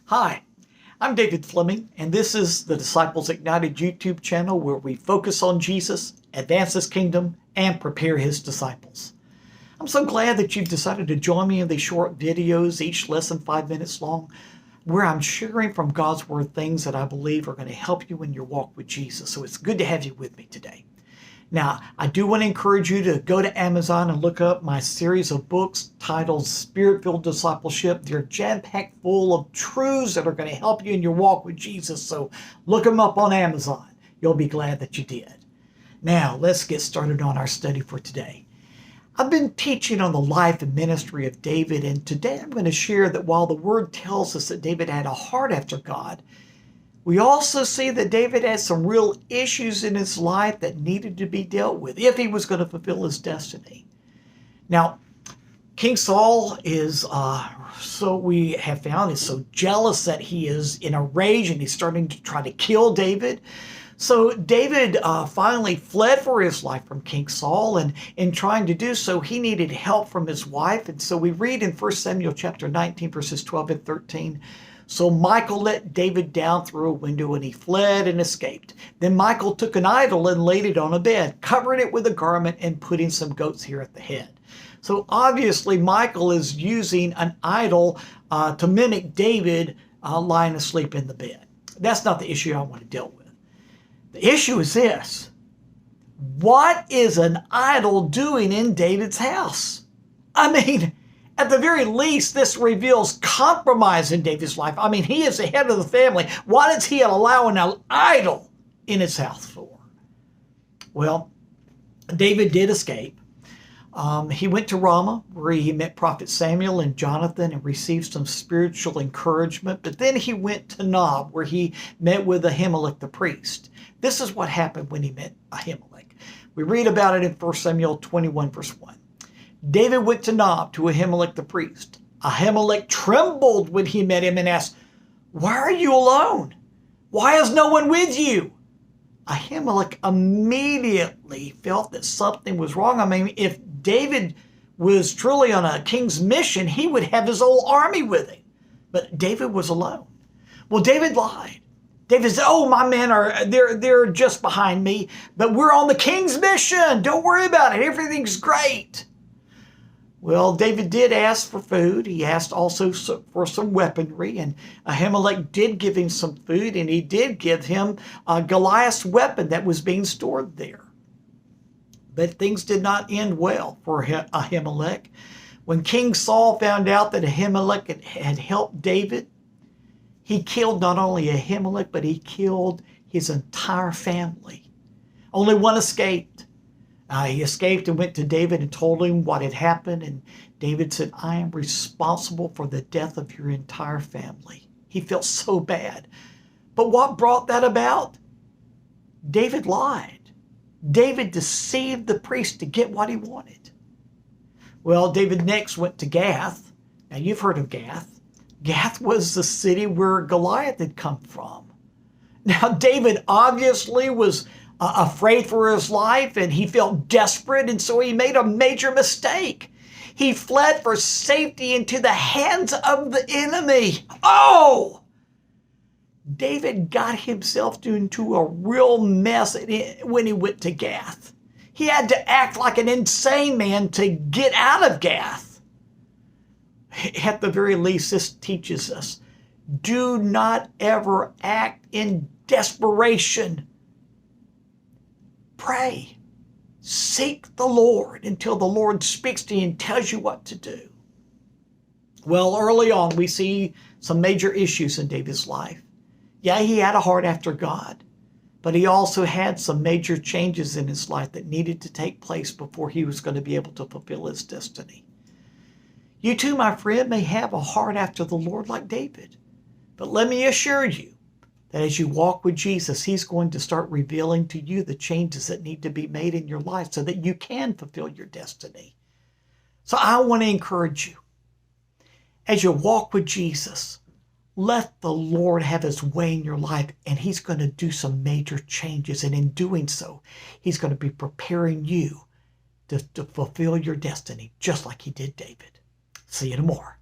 Hi, I'm David Fleming, and this is the Disciples Ignited YouTube channel where we focus on Jesus, advance His kingdom, and prepare His disciples. I'm so glad that you've decided to join me in these short videos, each less than 5 minutes long, where I'm sharing from God's Word things that I believe are going to help you in your walk with Jesus. So it's good to have you with me today. Now, I do want to encourage you to go to Amazon and look up my series of books titled Spirit-Filled Discipleship. They're jam-packed full of truths that are going to help you in your walk with Jesus. So look them up on Amazon. You'll be glad that you did. Now, let's get started on our study for today. I've been teaching on the life and ministry of David, and today I'm going to share that while the Word tells us that David had a heart after God, we also see that David had some real issues in his life that needed to be dealt with if he was going to fulfill his destiny. Now, King Saul is, so we have found, is so jealous that he is in a rage and he's starting to try to kill David. So David finally fled for his life from King Saul, and in trying to do so, he needed help from his wife. And so we read in 1 Samuel chapter 19, verses 12 and 13, "So Michal let David down through a window, and he fled and escaped. Then Michal took an idol and laid it on a bed, covering it with a garment and putting some goats here at the head." So obviously Michal is using an idol to mimic David lying asleep in the bed. That's not the issue I want to deal with. The issue is this: what is an idol doing in David's house? I mean, at the very least, this reveals compromise in David's life. I mean, he is the head of the family. Why does he allow an idol in his house for? Well, David did escape. He went to Ramah, where he met Prophet Samuel and Jonathan and received some spiritual encouragement. But then he went to Nob, where he met with Ahimelech the priest. This is what happened when he met Ahimelech. We read about it in 1 Samuel 21, verse 1. David went to Nob, to Ahimelech the priest. Ahimelech trembled when he met him and asked, "Why are you alone? Why is no one with you?" Ahimelech immediately felt that something was wrong. I mean, if David was truly on a king's mission, he would have his whole army with him. But David was alone. Well, David lied. David said, "Oh, my men they're just behind me, but we're on the king's mission. Don't worry about it. Everything's great." Well, David did ask for food. He asked also for some weaponry, and Ahimelech did give him some food, and he did give him Goliath's weapon that was being stored there. But things did not end well for Ahimelech. When King Saul found out that Ahimelech had helped David, he killed not only Ahimelech, but he killed his entire family. Only one escaped. He escaped and went to David and told him what had happened. And David said, "I am responsible for the death of your entire family." He felt so bad. But what brought that about? David lied. David deceived the priest to get what he wanted. Well, David next went to Gath. Now, you've heard of Gath. Gath was the city where Goliath had come from. Now, David obviously was afraid for his life, and he felt desperate, and so he made a major mistake. He fled for safety into the hands of the enemy. Oh! David got himself into a real mess when he went to Gath. He had to act like an insane man to get out of Gath. At the very least, this teaches us, do not ever act in desperation. Pray. Seek the Lord until the Lord speaks to you and tells you what to do. Well, early on, we see some major issues in David's life. Yeah, he had a heart after God, but he also had some major changes in his life that needed to take place before he was going to be able to fulfill his destiny. You too, my friend, may have a heart after the Lord like David, but let me assure you, that as you walk with Jesus, He's going to start revealing to you the changes that need to be made in your life so that you can fulfill your destiny. So I want to encourage you, as you walk with Jesus, let the Lord have His way in your life, and He's going to do some major changes. And in doing so, He's going to be preparing you to fulfill your destiny, just like He did David. See you tomorrow.